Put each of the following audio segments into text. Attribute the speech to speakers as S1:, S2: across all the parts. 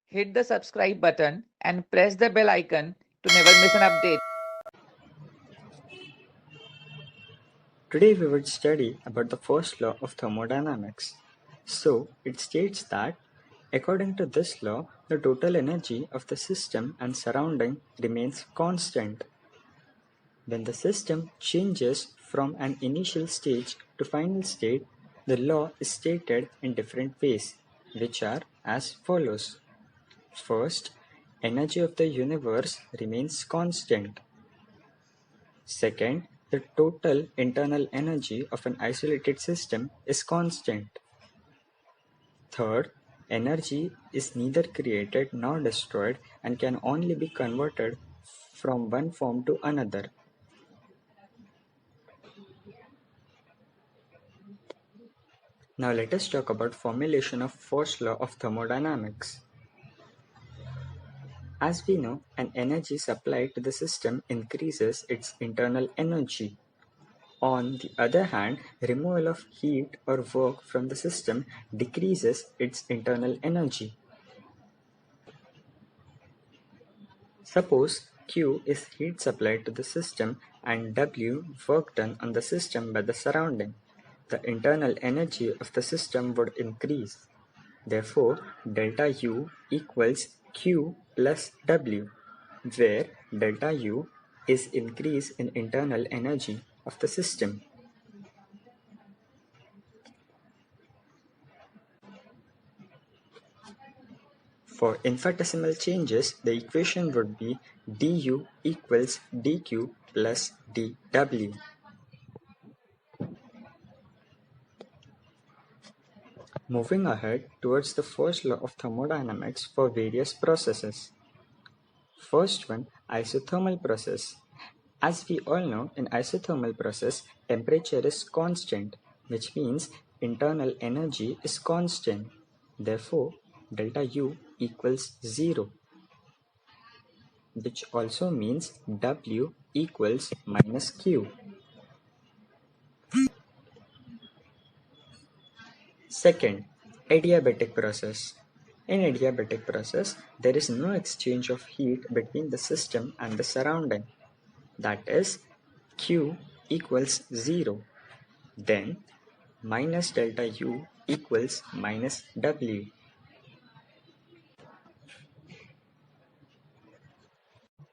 S1: hit the subscribe button and press the bell icon to never miss an update.
S2: Today we will study about the first law of thermodynamics. So, it states that, according to this law, the total energy of the system and surrounding remains constant. When the system changes from an initial stage to final state, the law is stated in different ways, which are as follows. First, energy of the universe remains constant. Second, the total internal energy of an isolated system is constant. Third, energy is neither created nor destroyed and can only be converted from one form to another. Now let us talk about formulation of first law of thermodynamics. As we know, an energy supplied to the system increases its internal energy. On the other hand, removal of heat or work from the system decreases its internal energy. Suppose Q is heat supplied to the system and W work done on the system by the surrounding. The internal energy of the system would increase. Therefore, delta U equals Q plus W, where delta U is increase in internal energy of the system. For infinitesimal changes, the equation would be du equals dq plus dw. Moving ahead towards the first law of thermodynamics for various processes. First one, isothermal process. As we all know, in isothermal process, temperature is constant, which means internal energy is constant. Therefore, delta U equals 0, which also means W equals minus Q. Second, adiabatic process. In adiabatic process, there is no exchange of heat between the system and the surrounding. That is, Q equals 0. Then, minus delta U equals minus W.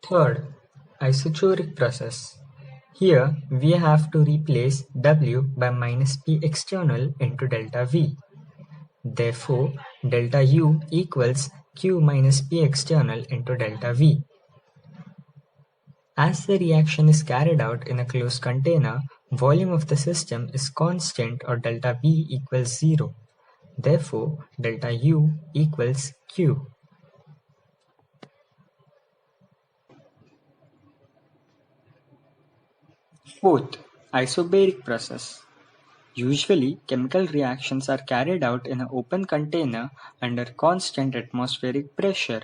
S2: Third, isochoric process. Here, we have to replace W by minus P external into delta V. Therefore, delta U equals Q minus P external into delta V. As the reaction is carried out in a closed container, volume of the system is constant or delta V equals 0. Therefore, delta U equals Q. Fourth, isobaric process. Usually, chemical reactions are carried out in an open container under constant atmospheric pressure.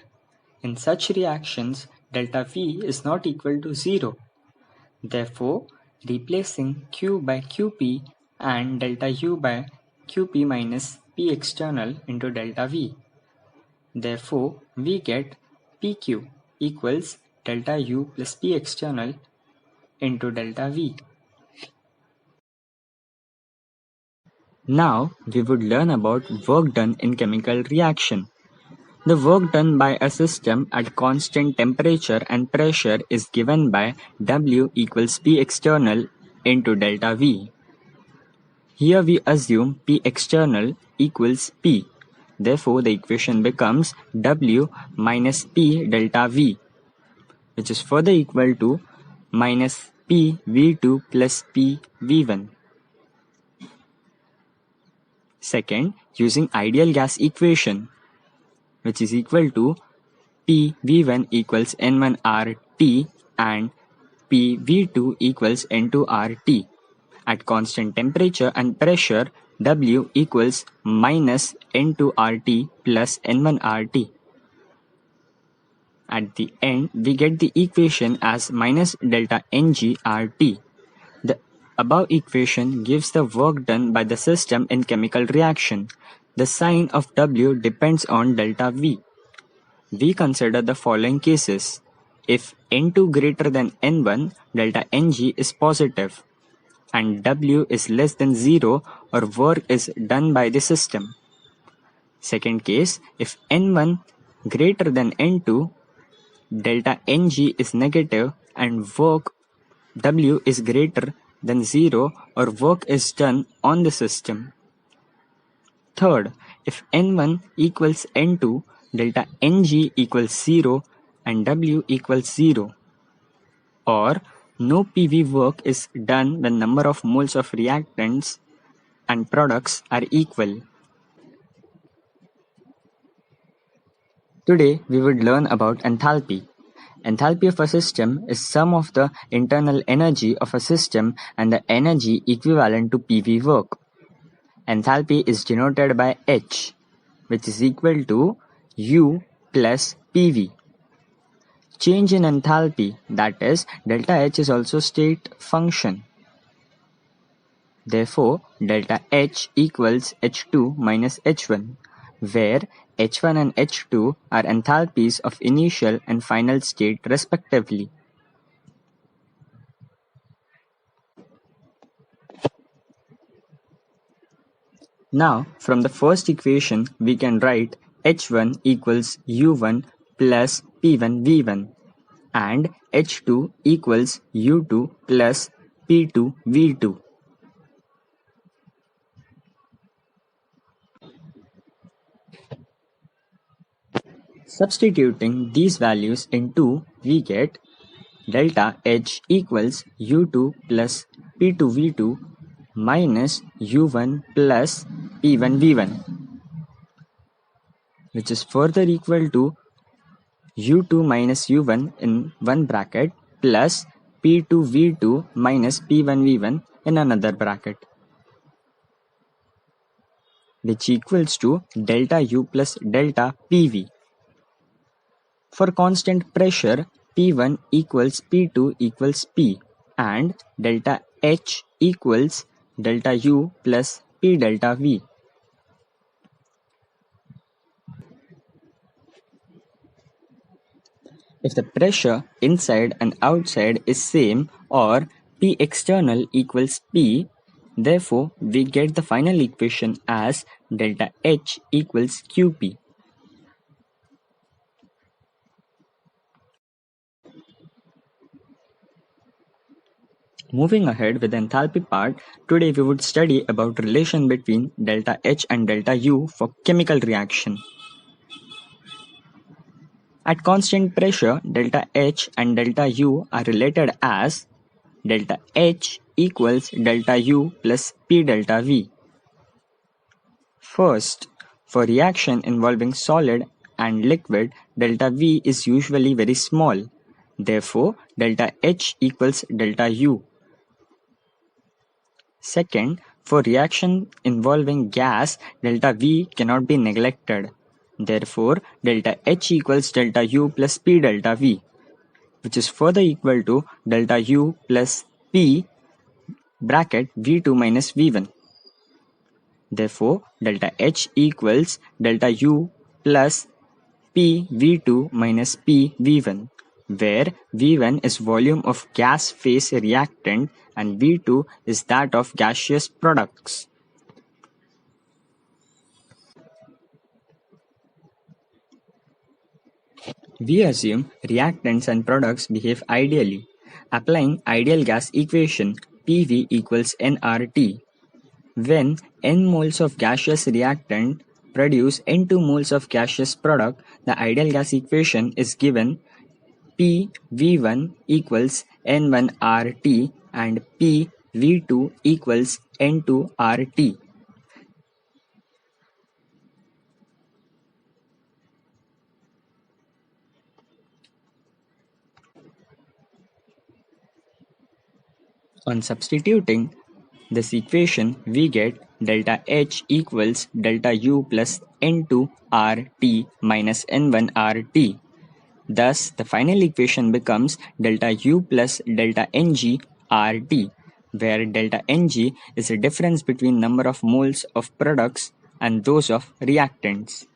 S2: In such reactions, delta V is not equal to 0. Therefore, replacing Q by Qp and delta U by Qp minus P external into delta V. Therefore, we get Pq equals delta U plus P external into delta V. Now, we would learn about work done in chemical reaction. The work done by a system at constant temperature and pressure is given by W equals P external into delta V. Here we assume P external equals P. Therefore, the equation becomes W minus P delta V, which is further equal to minus P V2 plus P V1. Second, using ideal gas equation, which is equal to P V1 equals N1 RT and P V2 equals N2 RT. At constant temperature and pressure, W equals minus N2 RT plus N1 RT. At the end, we get the equation as minus delta Ng RT. The above equation gives the work done by the system in chemical reaction. The sign of W depends on delta V. we consider the following cases. If N2 greater than N1, delta Ng is positive, and W is less than 0 or work is done by the system. Second case, if N1 greater than N2, delta Ng is negative and work W is greater than 0 or work is done on the system. Third, if N1 equals N2, delta Ng equals 0 and W equals 0. Or no PV work is done when number of moles of reactants and products are equal. Today we would learn about enthalpy. Enthalpy of a system is sum of the internal energy of a system and the energy equivalent to PV work. Enthalpy is denoted by H, which is equal to U plus PV. Change in enthalpy, that is, delta H is also state function. Therefore, delta H equals H2 minus H1, where H1 and H2 are enthalpies of initial and final state respectively. Now, from the first equation, we can write H1 equals U1 plus P1 V1 and H2 equals U2 plus P2 V2. Substituting these values in 2, we get delta H equals U2 plus P2 V2 minus U1 plus P1 V1, which is further equal to U2 minus U1 in one bracket plus P2 V2 minus P1 V1 in another bracket, which equals to delta U plus delta PV. For constant pressure, P1 equals P2 equals P and delta H equals delta U plus P delta V. If the pressure inside and outside is same or P external equals P, therefore we get the final equation as delta H equals QP. Moving ahead with the enthalpy part, today we would study about relation between delta H and delta U for chemical reaction. At constant pressure, delta H and delta U are related as delta H equals delta U plus P delta V. First, for reaction involving solid and liquid, delta V is usually very small. Therefore, delta H equals delta U. Second, for reaction involving gas, delta V cannot be neglected. Therefore, delta H equals delta U plus P delta V, which is further equal to delta U plus P bracket V2 minus V1. Therefore, delta H equals delta U plus P V2 minus P V1, where V1 is volume of gas phase reactant and V2 is that of gaseous products. We assume reactants and products behave ideally. Applying ideal gas equation, PV equals nRT. When n moles of gaseous reactant produce n2 moles of gaseous product, the ideal gas equation is given PV1 equals N1RT and PV2 equals N2RT. On substituting this equation, we get delta H equals delta U plus N2RT minus N1RT. Thus, the final equation becomes delta U plus delta Ng RT, where delta Ng is the difference between number of moles of products and those of reactants.